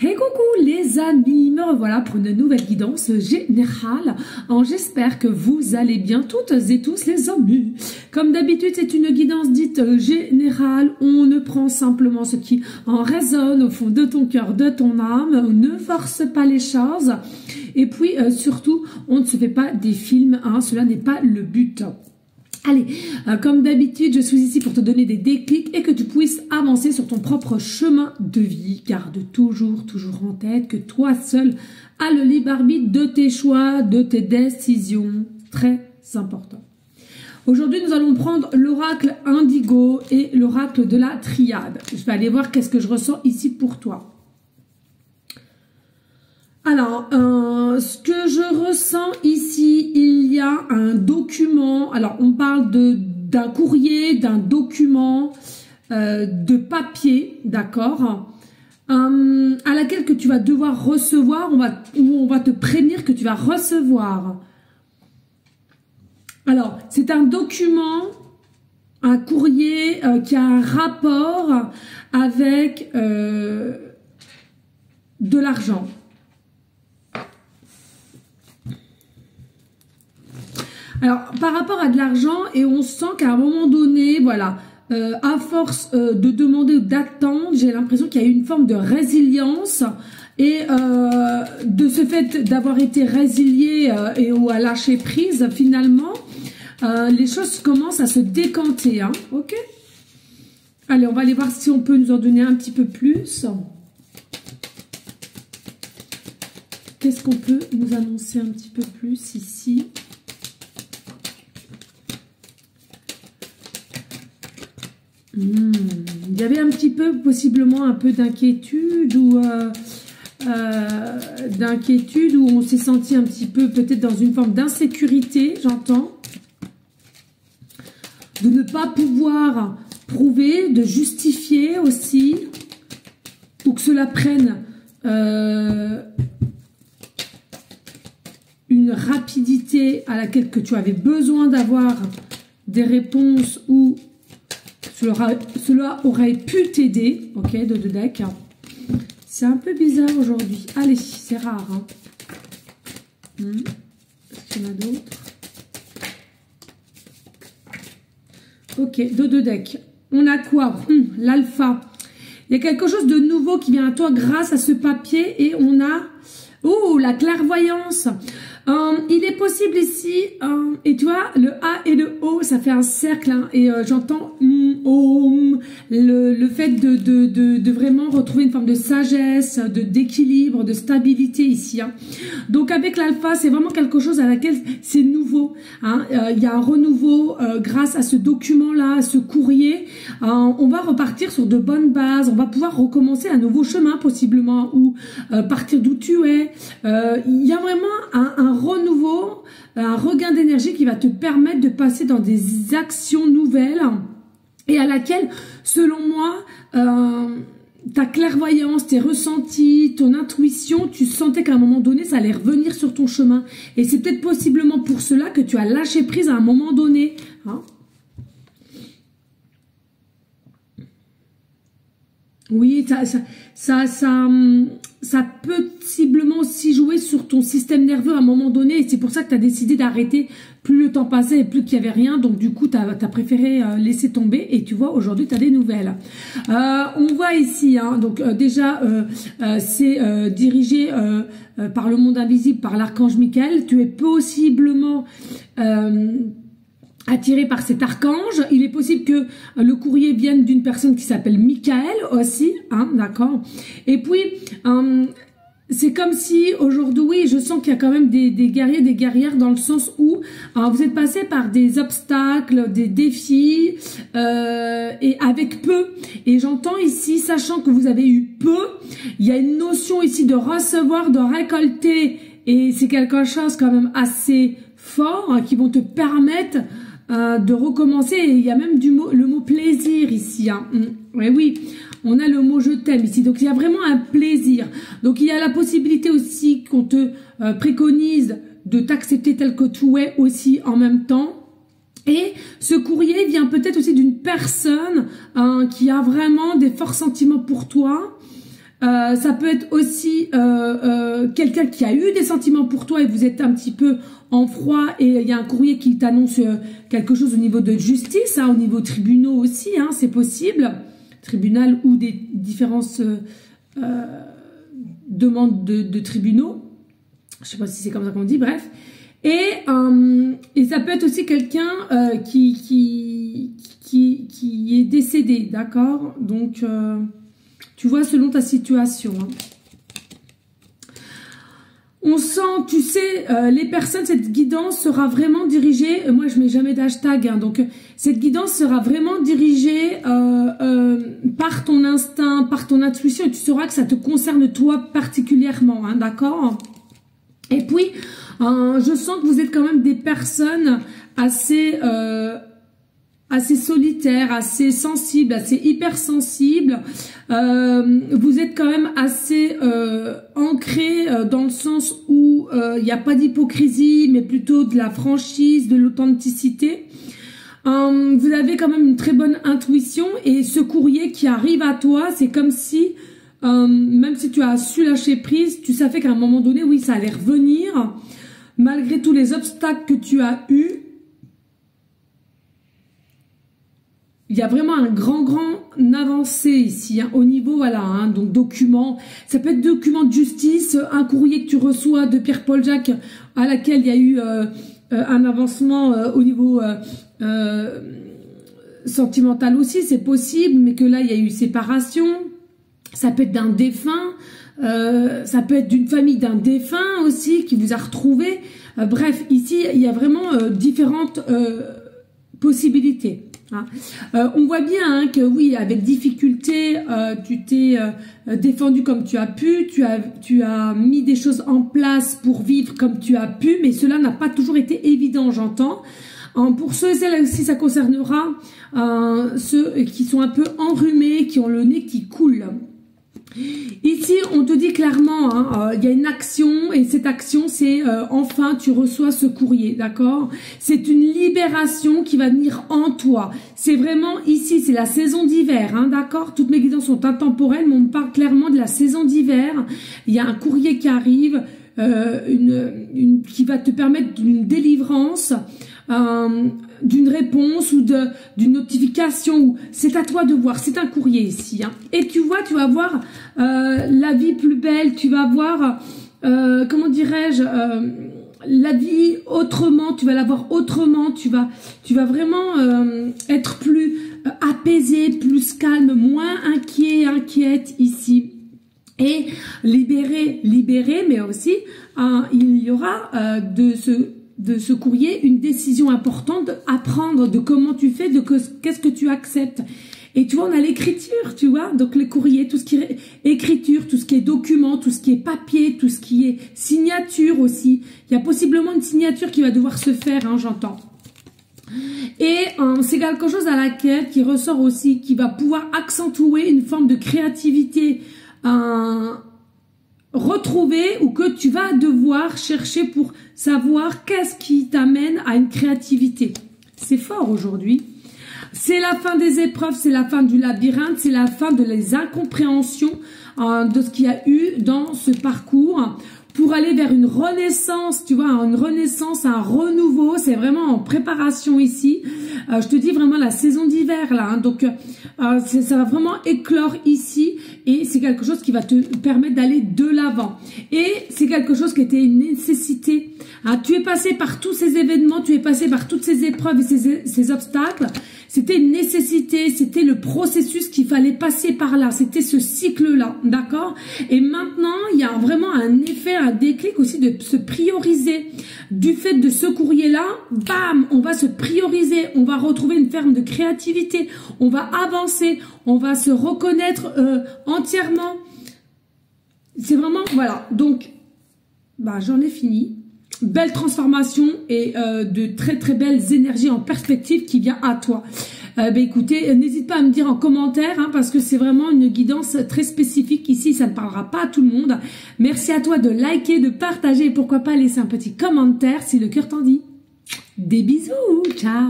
Hey coucou les amis, me revoilà pour une nouvelle guidance générale. J'espère que vous allez bien toutes et tous les amis. Comme d'habitude, c'est une guidance dite générale. On ne prend simplement ce qui en résonne au fond de ton cœur, de ton âme. On ne force pas les choses. Et puis surtout, on ne se fait pas des films, cela n'est pas le but. Allez, comme d'habitude, je suis ici pour te donner des déclics et que tu puisses avancer sur ton propre chemin de vie. Garde toujours en tête que toi seul as le libre arbitre de tes choix, de tes décisions. Très important. Aujourd'hui, nous allons prendre l'oracle indigo et l'oracle de la triade. Je vais aller voir qu'est-ce que je ressens ici pour toi. Alors, ce que je ressens ici, il y a un document. Alors, on parle d'un courrier, d'un document, de papier, d'accord, à laquelle que tu vas devoir recevoir, ou on va te prévenir que tu vas recevoir. Alors, c'est un document, un courrier qui a un rapport avec de l'argent. Alors, par rapport à de l'argent, et on sent qu'à un moment donné, voilà, à force de demander ou d'attendre, j'ai l'impression qu'il y a une forme de résilience et de ce fait d'avoir été résilié ou à lâcher prise, finalement, les choses commencent à se décanter, ok? Allez, on va aller voir si on peut nous en donner un petit peu plus. Qu'est-ce qu'on peut nous annoncer un petit peu plus ici ? Il y avait un petit peu, possiblement un peu d'inquiétude ou où on s'est senti un petit peu peut-être dans une forme d'insécurité, j'entends. De ne pas pouvoir prouver, de justifier aussi, ou que cela prenne une rapidité à laquelle que tu avais besoin d'avoir des réponses ou cela aurait pu t'aider, ok, de deck. C'est un peu bizarre aujourd'hui. Allez, c'est rare. Est-ce qu'il y en a d'autres? Ok, de deck. On a quoi? L'alpha. Il y a quelque chose de nouveau qui vient à toi grâce à ce papier et on a... Oh, la clairvoyance. Il est possible ici, et tu vois, le A et le O, ça fait un cercle, et j'entends le fait de vraiment retrouver une forme de sagesse, d'équilibre, de stabilité ici. Donc avec l'alpha, c'est vraiment quelque chose à laquelle c'est nouveau. Il y a un renouveau grâce à ce document-là, à ce courrier. On va repartir sur de bonnes bases, on va pouvoir recommencer un nouveau chemin possiblement, ou partir d'où tu es. Il y a vraiment un renouveau, un regain d'énergie qui va te permettre de passer dans des actions nouvelles et à laquelle, selon moi, ta clairvoyance, tes ressentis, ton intuition, tu sentais qu'à un moment donné, ça allait revenir sur ton chemin. Et c'est peut-être possiblement pour cela que tu as lâché prise à un moment donné. Oui, ça peut possiblement aussi jouer sur ton système nerveux à un moment donné. Et c'est pour ça que tu as décidé d'arrêter. Plus le temps passait et plus qu'il n'y avait rien. Donc du coup, tu as préféré laisser tomber. Et tu vois, aujourd'hui, tu as des nouvelles. On voit ici, donc déjà, c'est dirigé par le monde invisible, par l'archange Michael. Tu es possiblement... attiré par cet archange. Il est possible que le courrier vienne d'une personne qui s'appelle Michael aussi, d'accord. Et puis, c'est comme si aujourd'hui, je sens qu'il y a quand même des guerriers, des guerrières dans le sens où vous êtes passé par des obstacles, des défis, et avec peu. Et j'entends ici, sachant que vous avez eu peu, il y a une notion ici de recevoir, de récolter, et c'est quelque chose quand même assez fort qui vont te permettre de recommencer. Et il y a même le mot plaisir ici. Oui, on a le mot je t'aime ici. Donc il y a vraiment un plaisir. Donc il y a la possibilité aussi qu'on te préconise de t'accepter tel que tu es aussi en même temps. Et ce courrier vient peut-être aussi d'une personne qui a vraiment des forts sentiments pour toi. Ça peut être aussi quelqu'un qui a eu des sentiments pour toi et vous êtes un petit peu en froid et il y a un courrier qui t'annonce quelque chose au niveau de justice, hein, au niveau tribunaux aussi, hein, c'est possible, tribunal ou des différentes demandes de tribunaux, je sais pas si c'est comme ça qu'on dit, bref. Et ça peut être aussi quelqu'un qui est décédé, d'accord? Donc tu vois, selon ta situation. Hein. On sent, tu sais, les personnes, cette guidance sera vraiment dirigée, moi je mets jamais d'hashtag, hein, donc cette guidance sera vraiment dirigée par ton instinct, par ton intuition, et tu sauras que ça te concerne toi particulièrement, hein, d'accord? Et puis, je sens que vous êtes quand même des personnes assez solitaires, assez sensibles, assez hypersensibles. Vous êtes quand même assez ancrés dans le sens où il n'y a pas d'hypocrisie, mais plutôt de la franchise, de l'authenticité. Vous avez quand même une très bonne intuition et ce courrier qui arrive à toi, c'est comme si, même si tu as su lâcher prise, tu savais qu'à un moment donné, oui, ça allait revenir, malgré tous les obstacles que tu as eus. Il y a vraiment un grand avancé ici, hein, au niveau, voilà, hein, donc document, ça peut être document de justice, un courrier que tu reçois de Pierre-Paul Jacques, à laquelle il y a eu un avancement au niveau sentimental aussi, c'est possible, mais que là, il y a eu séparation, ça peut être d'un défunt, ça peut être d'une famille d'un défunt aussi, qui vous a retrouvé, bref, ici, il y a vraiment différentes possibilités. Hein. On voit bien hein, que oui, avec difficulté, tu t'es défendu comme tu as pu, tu as mis des choses en place pour vivre comme tu as pu, mais cela n'a pas toujours été évident, j'entends. Pour ceux et celles aussi, ça concernera ceux qui sont un peu enrhumés, qui ont le nez qui coule. Ici, on te dit clairement, hein, y a une action et cette action, c'est enfin tu reçois ce courrier, d'accord? C'est une libération qui va venir en toi. C'est vraiment ici, c'est la saison d'hiver, hein, d'accord? Toutes mes guidances sont intemporelles, mais on me parle clairement de la saison d'hiver. Il y a un courrier qui arrive, qui va te permettre d'une délivrance. D'une réponse ou d'une notification, c'est à toi de voir, c'est un courrier ici, hein. Et tu vois, tu vas voir la vie plus belle, tu vas voir, comment dirais-je, la vie autrement, tu vas la voir autrement, tu vas vraiment être plus apaisé, plus calme, moins inquiète ici. Et libéré, mais aussi il y aura de ce courrier une décision importante à prendre de comment tu fais, de qu'est-ce que tu acceptes. Et tu vois, on a l'écriture, tu vois, donc les courriers, tout ce qui est écriture, tout ce qui est document, tout ce qui est papier, tout ce qui est signature aussi. Il y a possiblement une signature qui va devoir se faire, hein, j'entends. Et c'est quelque chose à laquelle qui ressort aussi, qui va pouvoir accentuer une forme de créativité retrouver ou que tu vas devoir chercher pour savoir qu'est-ce qui t'amène à une créativité. C'est fort aujourd'hui. C'est la fin des épreuves, c'est la fin du labyrinthe, c'est la fin de les incompréhensions de ce qu'il y a eu dans ce parcours pour aller vers une renaissance, tu vois, une renaissance, un renouveau. C'est vraiment en préparation ici. Je te dis vraiment la saison d'hiver là, hein, donc ça va vraiment éclore ici et c'est quelque chose qui va te permettre d'aller de l'avant. Et c'est quelque chose qui était une nécessité. Hein, tu es passé par tous ces événements, tu es passé par toutes ces épreuves et ces obstacles. C'était une nécessité, c'était le processus qu'il fallait passer par là, c'était ce cycle-là, d'accord? Et maintenant, il y a vraiment un effet, un déclic aussi de se prioriser. Du fait de ce courrier-là, bam, on va se prioriser, on va retrouver une forme de créativité, on va avancer, on va se reconnaître entièrement. C'est vraiment, voilà, donc, bah, j'en ai fini. Belle transformation et de très très belles énergies en perspective qui vient à toi. Écoutez, n'hésite pas à me dire en commentaire hein, parce que c'est vraiment une guidance très spécifique ici, ça ne parlera pas à tout le monde. Merci à toi de liker, de partager et pourquoi pas laisser un petit commentaire si le cœur t'en dit. Des bisous, ciao.